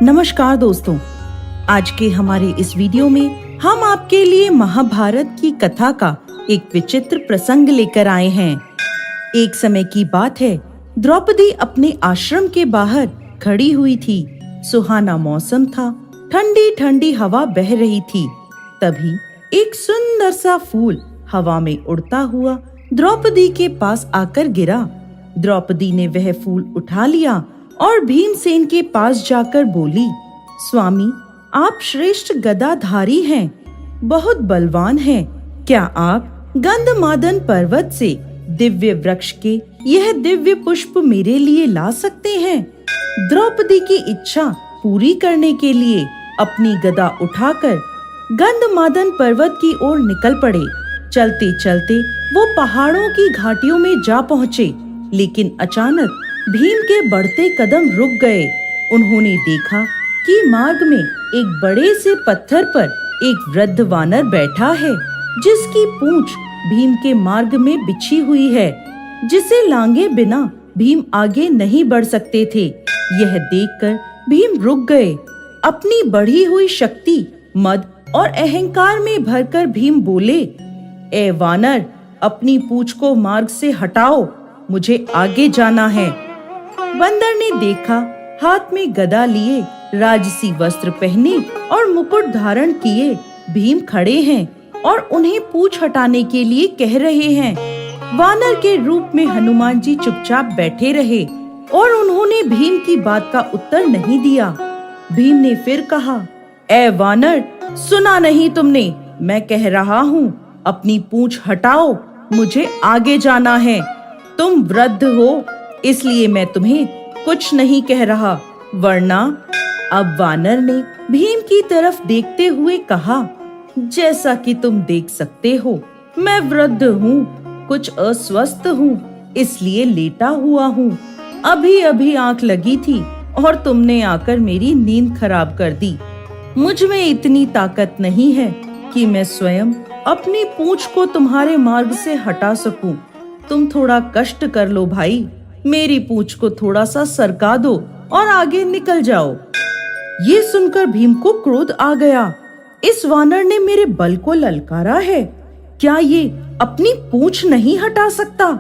नमस्कार दोस्तों, आज के हमारे इस वीडियो में हम आपके लिए महाभारत की कथा का एक विचित्र प्रसंग लेकर आए हैं। एक समय की बात है, द्रौपदी अपने आश्रम के बाहर खड़ी हुई थी। सुहाना मौसम था, ठंडी ठंडी हवा बह रही थी। तभी एक सुंदर सा फूल हवा में उड़ता हुआ द्रौपदी के पास आकर गिरा। द्रौपदी ने वह फूल उठा लिया और भीमसेन के पास जाकर बोली, स्वामी, आप श्रेष्ठ गदाधारी हैं, बहुत बलवान हैं। क्या आप गंधमादन पर्वत से दिव्य वृक्ष के यह दिव्य पुष्प मेरे लिए ला सकते हैं? द्रौपदी की इच्छा पूरी करने के लिए अपनी गदा उठाकर गंधमादन पर्वत की ओर निकल पड़े। चलते चलते वो पहाड़ों की घाटियों में जा पहुँचे, लेकिन अचानक भीम के बढ़ते कदम रुक गए। उन्होंने देखा कि मार्ग में एक बड़े से पत्थर पर एक वृद्ध वानर बैठा है, जिसकी पूंछ भीम के मार्ग में बिछी हुई है, जिसे लांगे बिना भीम आगे नहीं बढ़ सकते थे। यह देखकर भीम रुक गए। अपनी बढ़ी हुई शक्ति, मद और अहंकार में भरकर भीम बोले, ए वानर, अपनी पूंछ को मार्ग से हटाओ, मुझे आगे जाना है। बंदर ने देखा, हाथ में गदा लिए, राजसी वस्त्र पहने और मुकुट धारण किए भीम खड़े हैं और उन्हें पूंछ हटाने के लिए कह रहे हैं। वानर के रूप में हनुमान जी चुपचाप बैठे रहे और उन्होंने भीम की बात का उत्तर नहीं दिया। भीम ने फिर कहा, ए वानर, सुना नहीं तुमने? मैं कह रहा हूँ, अपनी पूंछ हटाओ, मुझे आगे जाना है। तुम वृद्ध हो, इसलिए मैं तुम्हें कुछ नहीं कह रहा, वरना। अब वानर ने भीम की तरफ देखते हुए कहा, जैसा कि तुम देख सकते हो, मैं वृद्ध हूँ, कुछ अस्वस्थ हूँ, इसलिए लेटा हुआ हूँ। अभी अभी आंख लगी थी और तुमने आकर मेरी नींद खराब कर दी। मुझ में इतनी ताकत नहीं है कि मैं स्वयं अपनी पूंछ को तुम्हारे मार्ग से हटा सकूं। तुम थोड़ा कष्ट कर लो भाई, मेरी पूंछ को थोड़ा सा सरका दो और आगे निकल जाओ। ये सुनकर भीम को क्रोध आ गया। इस वानर ने मेरे बल को ललकारा है। क्या ये अपनी पूंछ नहीं हटा सकता?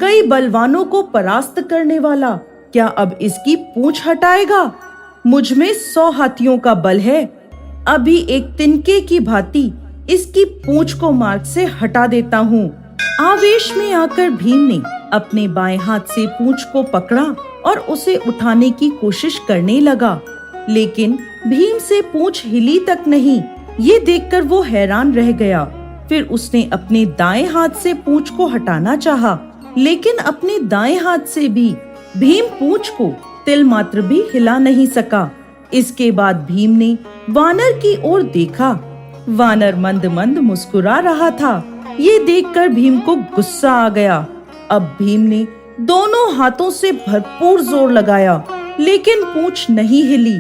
कई बलवानों को परास्त करने वाला क्या अब इसकी पूंछ हटाएगा? मुझ में 100 हाथियों का बल है। अभी एक तिनके की भांति इसकी पूंछ को मार्ग से हटा देता हूँ। आवेश में आकर भीम ने अपने बाएं हाथ से पूंछ को पकड़ा और उसे उठाने की कोशिश करने लगा, लेकिन भीम से पूंछ हिली तक नहीं। ये देखकर वो हैरान रह गया। फिर उसने अपने दाएं हाथ से पूंछ को हटाना चाहा, लेकिन अपने दाएं हाथ से भी भीम पूंछ को तिल मात्र भी हिला नहीं सका। इसके बाद भीम ने वानर की ओर देखा। वानर मंद मंद मुस्कुरा रहा था। ये देखकर भीम को गुस्सा आ गया। अब भीम ने दोनों हाथों से भरपूर जोर लगाया, लेकिन पूंछ नहीं हिली।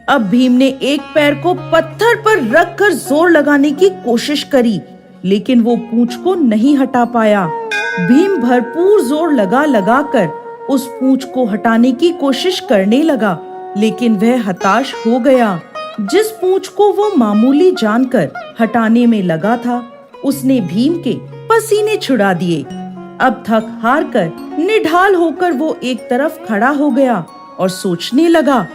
अब भीम ने एक पैर को पत्थर पर रखकर जोर लगाने की कोशिश करी, लेकिन वो पूंछ को नहीं हटा पाया। भीम भरपूर जोर लगा कर उस पूंछ को हटाने की कोशिश करने लगा, लेकिन वह हताश हो गया। जिस पूंछ को वो मामूली जानकर हटाने में लगा था, उसने भीम के पसीने छुड़ा दिए। अब थक हार कर निढाल होकर वो एक तरफ खड़ा हो गया और सोचने लगा,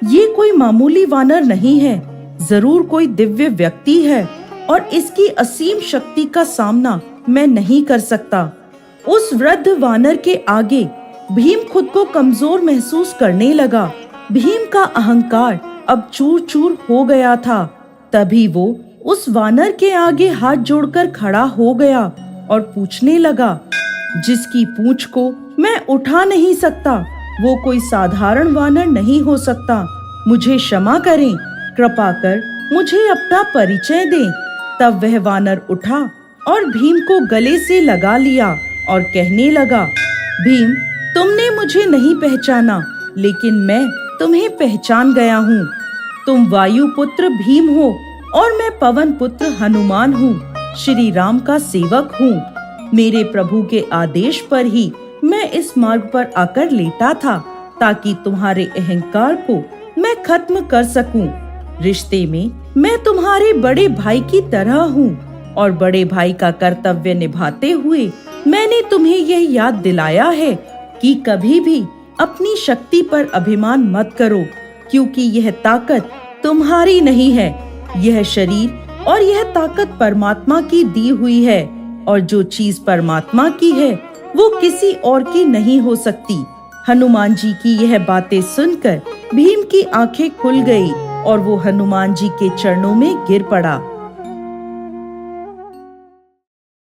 ये कोई मामूली वानर नहीं है, जरूर कोई दिव्य व्यक्ति है और इसकी असीम शक्ति का सामना मैं नहीं कर सकता। उस वृद्ध वानर के आगे भीम खुद को कमजोर महसूस करने लगा। भीम का अहंकार अब चूर चूर हो गया था। तभी वो उस वानर के आगे हाथ जोड़कर खड़ा हो गया और पूछने लगा, जिसकी पूंछ को मैं उठा नहीं सकता, वो कोई साधारण वानर नहीं हो सकता। मुझे क्षमा करें, कृपा कर मुझे अपना परिचय दें। तब वह वानर उठा और भीम को गले से लगा लिया और कहने लगा, भीम, तुमने मुझे नहीं पहचाना, लेकिन मैं तुम्हें पहचान गया हूँ। तुम वायुपुत्र भीम हो और मैं पवन पुत्र हनुमान हूँ, श्री राम का सेवक हूँ। मेरे प्रभु के आदेश पर ही मैं इस मार्ग पर आकर लेटा था, ताकि तुम्हारे अहंकार को मैं खत्म कर सकूं। रिश्ते में मैं तुम्हारे बड़े भाई की तरह हूँ और बड़े भाई का कर्तव्य निभाते हुए मैंने तुम्हें यह याद दिलाया है कि कभी भी अपनी शक्ति पर अभिमान मत करो, क्योंकि यह ताकत तुम्हारी नहीं है। यह शरीर और यह ताकत परमात्मा की दी हुई है, और जो चीज परमात्मा की है वो किसी और की नहीं हो सकती। हनुमान जी की यह बातें सुनकर भीम की आंखें खुल गई और वो हनुमान जी के चरणों में गिर पड़ा।